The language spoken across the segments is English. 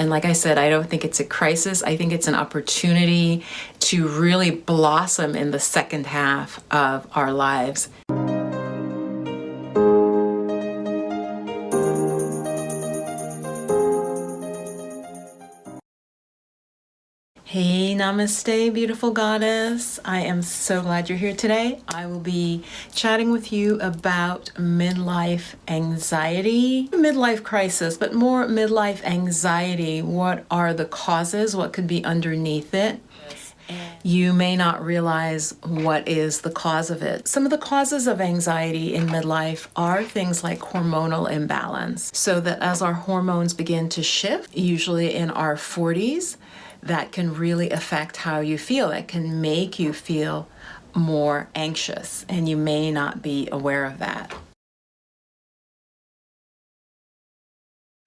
And like I said, I don't think it's a crisis. I think it's an opportunity to really blossom in the second half of our lives. Hey, namaste, beautiful goddess. I am so glad you're here today. I will be chatting with you about midlife anxiety, midlife crisis, but more midlife anxiety. What are the causes? What could be underneath it? You may not realize what is the cause of it. Some of the causes of anxiety in midlife are things like hormonal imbalance. So that as our hormones begin to shift, usually in our 40s, that can really affect how you feel. It can make you feel more anxious, and you may not be aware of that.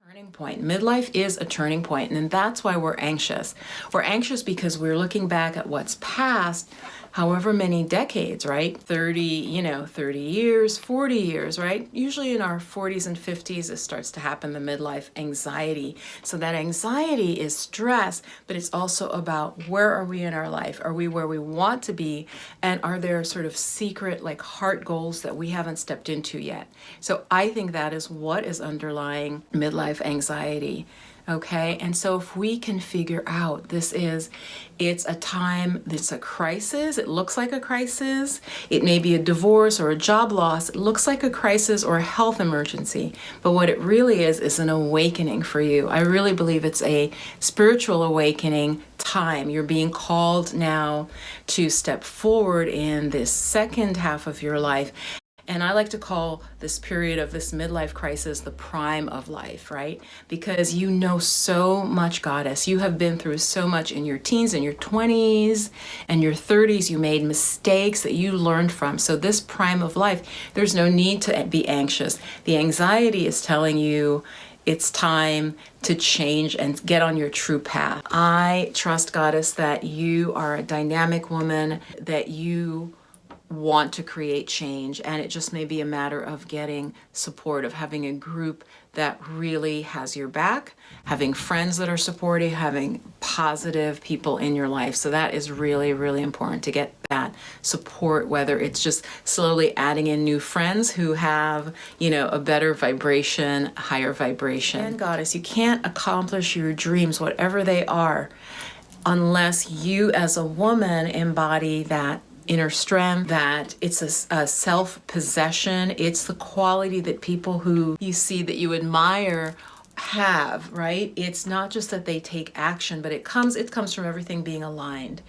Turning point. Midlife is a turning point, and that's why we're anxious. We're anxious because we're looking back at what's past, however many decades, right? 30 years, 40 years, right? Usually in our 40s and 50s, it starts to happen, the midlife anxiety. So that anxiety is stress, but it's also about where are we in our life? Are we where we want to be? And are there sort of secret, like heart goals that we haven't stepped into yet? So I think that is what is underlying midlife anxiety. Okay, and so if we can figure out it's a time, it's a crisis, it looks like a crisis, it may be a divorce or a job loss, it looks like a crisis or a health emergency, but what it really is an awakening for you. I really believe it's a spiritual awakening time. You're being called now to step forward in this second half of your life. And I like to call this period of this midlife crisis the prime of life, right? Because you know so much, goddess. You have been through so much in your teens and your 20s and your 30s. You made mistakes that you learned from. So this prime of life, there's no need to be anxious. The anxiety is telling you it's time to change and get on your true path. I trust, goddess, that you are a dynamic woman, that you want to create change, and it just may be a matter of getting support, of having a group that really has your back, having friends that are supportive, having positive people in your life. So that is really, really important, to get that support, whether it's just slowly adding in new friends who have, a better vibration, higher vibration. And goddess, you can't accomplish your dreams, whatever they are, unless you as a woman embody that inner strength, that it's a self-possession. It's the quality that people who you see that you admire have, right? It's not just that they take action, but it comes from everything being aligned.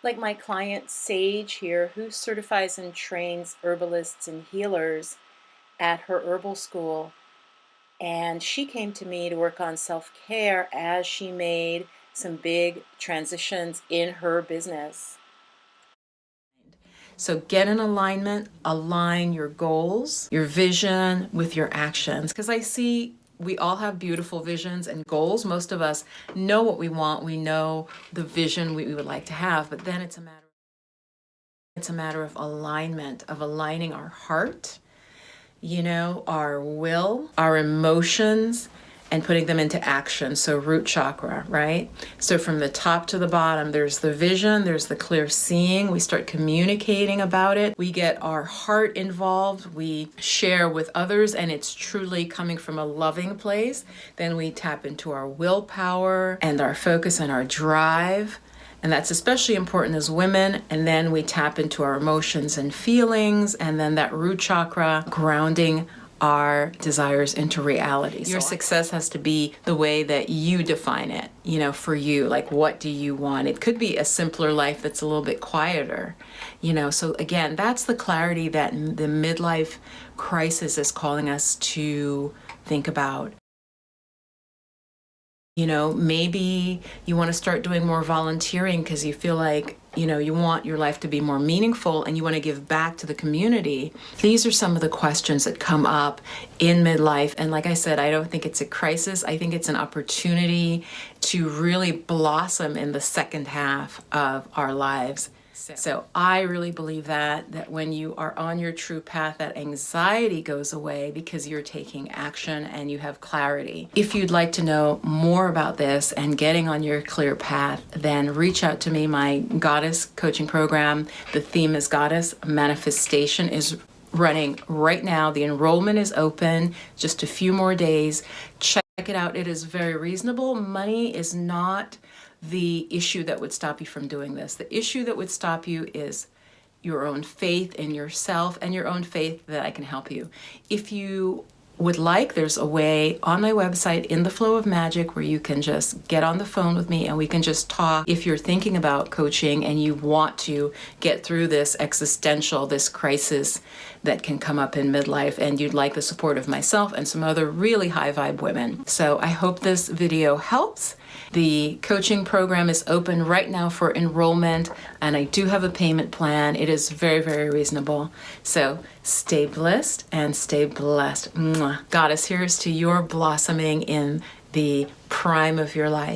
Like my client Sage here, who certifies and trains herbalists and healers at her herbal school. And she came to me to work on self-care as she made some big transitions in her business. So get in alignment, align your goals, your vision with your actions. Because I see we all have beautiful visions and goals. Most of us know what we want. We know the vision we would like to have, but then it's a matter of alignment, of aligning our heart, our will, our emotions, and putting them into action. So root chakra, right? So from the top to the bottom, there's the vision, there's the clear seeing. We start communicating about it. We get our heart involved. We share with others, and it's truly coming from a loving place. Then we tap into our willpower and our focus and our drive. And that's especially important as women. And then we tap into our emotions and feelings, and then that root chakra grounding our desires into reality. Your success has to be the way that you define it, for you. Like, what do you want? It could be a simpler life that's a little bit quieter, So again, that's the clarity that the midlife crisis is calling us to think about. Maybe you want to start doing more volunteering because you feel like, you want your life to be more meaningful and you want to give back to the community. These are some of the questions that come up in midlife. And like I said, I don't think it's a crisis. I think it's an opportunity to really blossom in the second half of our lives. So I really believe that when you are on your true path, that anxiety goes away because you're taking action and you have clarity. If you'd like to know more about this and getting on your clear path, then reach out to me. My Goddess coaching program, the theme is Goddess Manifestation, is running right now. The enrollment is open, just a few more days. Check it out. It is very reasonable. Money is not the issue that would stop you from doing this. The issue that would stop you is your own faith in yourself and your own faith that I can help you. If you would like, there's a way on my website, In the Flow of Magic, where you can just get on the phone with me and we can just talk. If you're thinking about coaching and you want to get through this this crisis that can come up in midlife, and you'd like the support of myself and some other really high vibe women. So I hope this video helps. The coaching program is open right now for enrollment, and I do have a payment plan. It is very, very reasonable. So stay blessed and stay blessed. Mwah. Goddess, here's to your blossoming in the prime of your life.